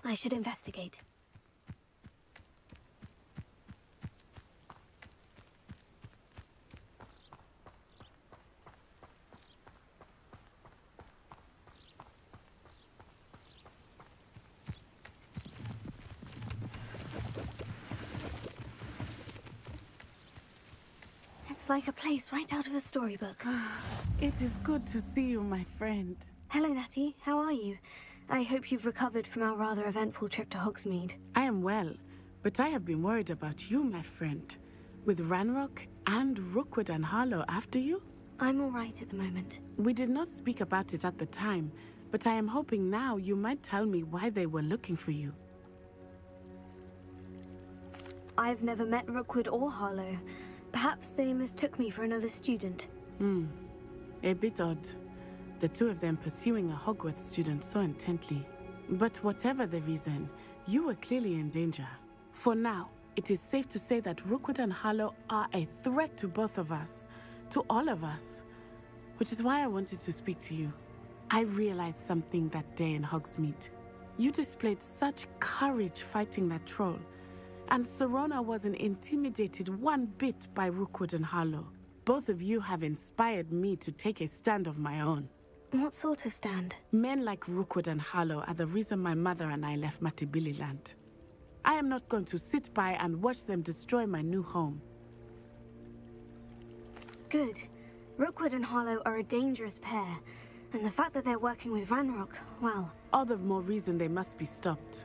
I should investigate. It's like a place right out of a storybook. It is good to see you, my friend. Hello, Natty. How are you? I hope you've recovered from our rather eventful trip to Hogsmeade. I am well, but I have been worried about you, my friend. With Ranrock and Rookwood and Harlow after you? I'm all right at the moment. We did not speak about it at the time, but I am hoping now you might tell me why they were looking for you. I've never met Rookwood or Harlow. Perhaps they mistook me for another student. A bit odd. The two of them pursuing a Hogwarts student so intently. But whatever the reason, you were clearly in danger. For now, it is safe to say that Rookwood and Harlow are a threat to both of us. To all of us. Which is why I wanted to speak to you. I realized something that day in Hogsmeade. You displayed such courage fighting that troll. And Serona wasn't intimidated one bit by Rookwood and Harlow. Both of you have inspired me to take a stand of my own. What sort of stand? Men like Rookwood and Harlow are the reason my mother and I left Matabeleland. I am not going to sit by and watch them destroy my new home. Good. Rookwood and Harlow are a dangerous pair. And the fact that they're working with Ranrock, well... All the more reason they must be stopped.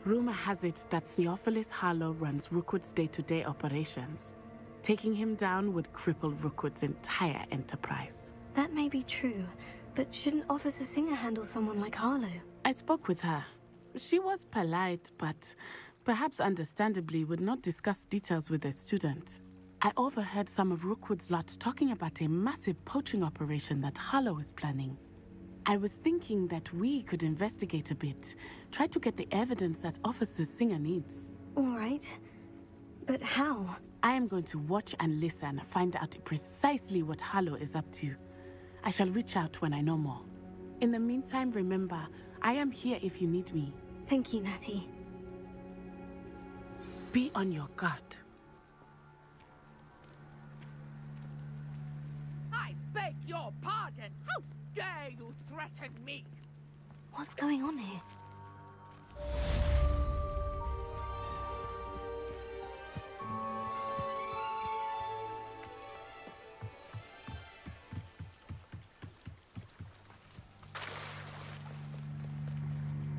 Rumor has it that Theophilus Harlow runs Rookwood's day-to-day operations. Taking him down would cripple Rookwood's entire enterprise. That may be true, but shouldn't Officer Singer handle someone like Harlow? I spoke with her. She was polite, but perhaps understandably would not discuss details with a student. I overheard some of Rookwood's lot talking about a massive poaching operation that Harlow is planning. I was thinking that we could investigate a bit, try to get the evidence that Officer Singer needs. All right. But how? I am going to watch and listen, find out precisely what Harlow is up to. I shall reach out when I know more. In the meantime, remember, I am here if you need me. Thank you, Natty. Be on your guard. I beg your pardon. How dare you threaten me? What's going on here?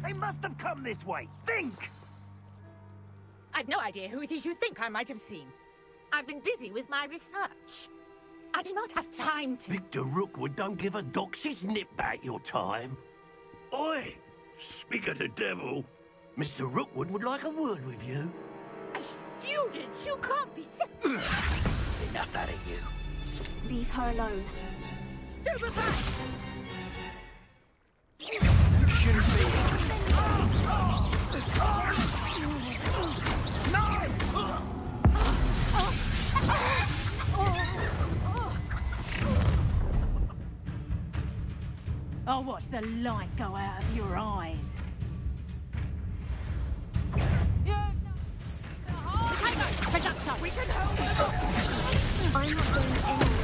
They must have come this way. Think! I've no idea who it is you think I might have seen. I've been busy with my research. I do not have time to... Victor Rookwood don't give a doxy's nip back your time. Oi! Speak of the devil. Mr. Rookwood would like a word with you. A student? You can't be serious. Enough out of you. Leave her alone. Stupefy! You shouldn't be... I'll watch the light go out of your eyes. We can help them up. I'm not going anywhere.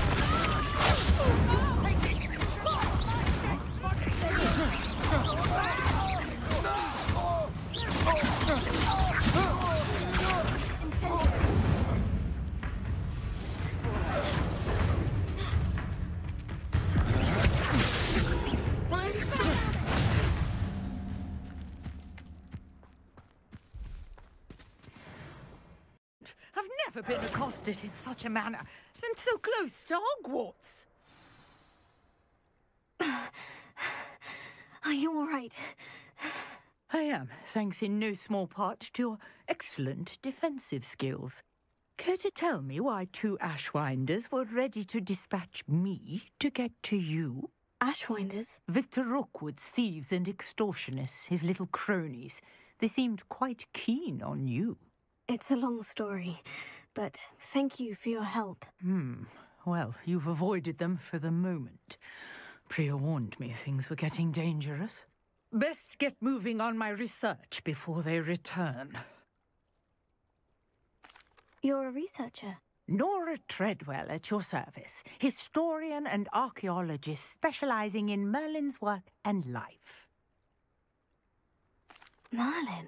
I've never been accosted in such a manner, and so close to Hogwarts. Are you all right? I am, thanks in no small part to your excellent defensive skills. Care to tell me why two Ashwinders were ready to dispatch me to get to you? Ashwinders? Victor Rookwood's thieves and extortionists, his little cronies. They seemed quite keen on you. It's a long story, but thank you for your help. Well, you've avoided them for the moment. Priya warned me things were getting dangerous. Best get moving on my research before they return. You're a researcher? Nora Treadwell at your service, historian and archaeologist specializing in Merlin's work and life. Merlin?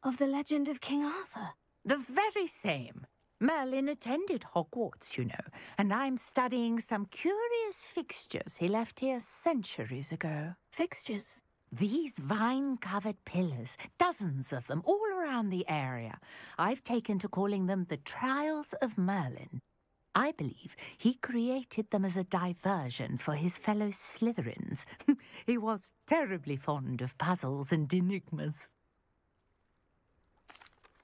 Of the legend of King Arthur? The very same. Merlin attended Hogwarts, you know, and I'm studying some curious fixtures he left here centuries ago. Fixtures? These vine-covered pillars, dozens of them, all around the area. I've taken to calling them the Trials of Merlin. I believe he created them as a diversion for his fellow Slytherins. He was terribly fond of puzzles and enigmas.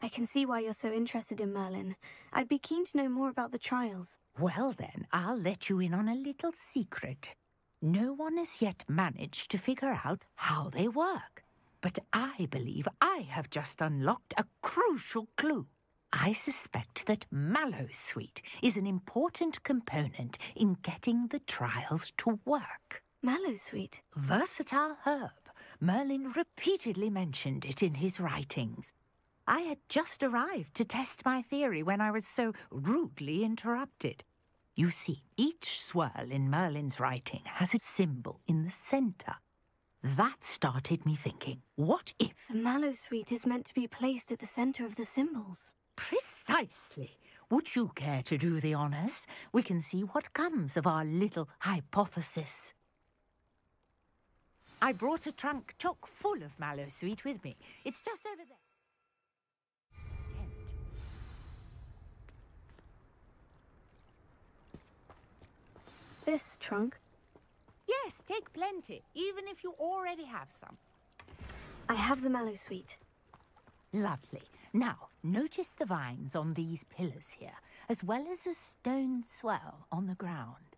I can see why you're so interested in Merlin. I'd be keen to know more about the trials. Well then, I'll let you in on a little secret. No one has yet managed to figure out how they work. But I believe I have just unlocked a crucial clue. I suspect that Mallowsweet is an important component in getting the trials to work. Mallowsweet? Versatile herb. Merlin repeatedly mentioned it in his writings. I had just arrived to test my theory when I was so rudely interrupted. You see, each swirl in Merlin's writing has a symbol in the center. That started me thinking, what if... The Mallowsweet is meant to be placed at the center of the symbols. Precisely. Would you care to do the honors? We can see what comes of our little hypothesis. I brought a trunk chock full of Mallowsweet with me. It's just over there. This trunk? Yes, take plenty, even if you already have some. I have the Mallowsweet. Lovely. Now, notice the vines on these pillars here, as well as a stone swirl on the ground.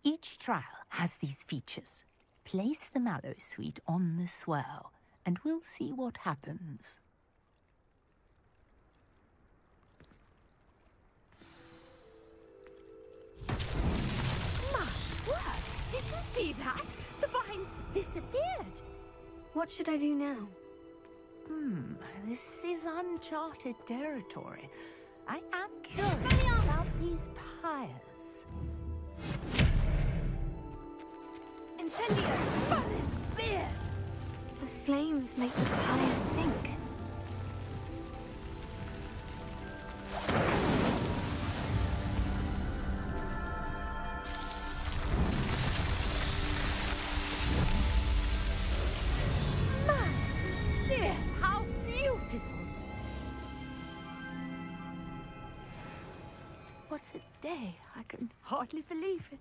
Each trial has these features. Place the Mallowsweet on the swirl, and we'll see what happens. Did you see that? The vines disappeared. What should I do now? This is uncharted territory. I am curious about these pyres. Incendio! Merlin's beard! The flames make the pyres sink. How beautiful! What a day. I can hardly believe it.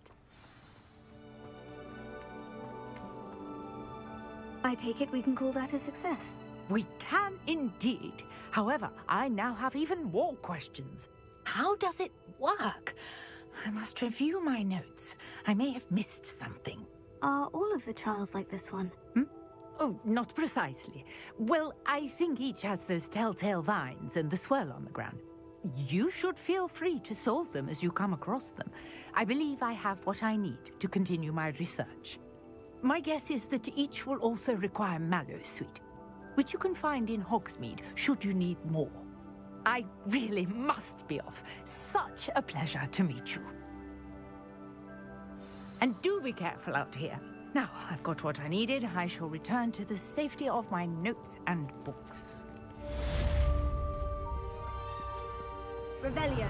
I take it we can call that a success. We can indeed. However, I now have even more questions. How does it work? I must review my notes. I may have missed something. Are all of the trials like this one? Oh, not precisely. Well, I think each has those telltale vines and the swirl on the ground. You should feel free to solve them as you come across them. I believe I have what I need to continue my research. My guess is that each will also require Mallowsweet, which you can find in Hogsmeade should you need more. I really must be off. Such a pleasure to meet you. And do be careful out here. Now I've got what I needed. I shall return to the safety of my notes and books. Revelio.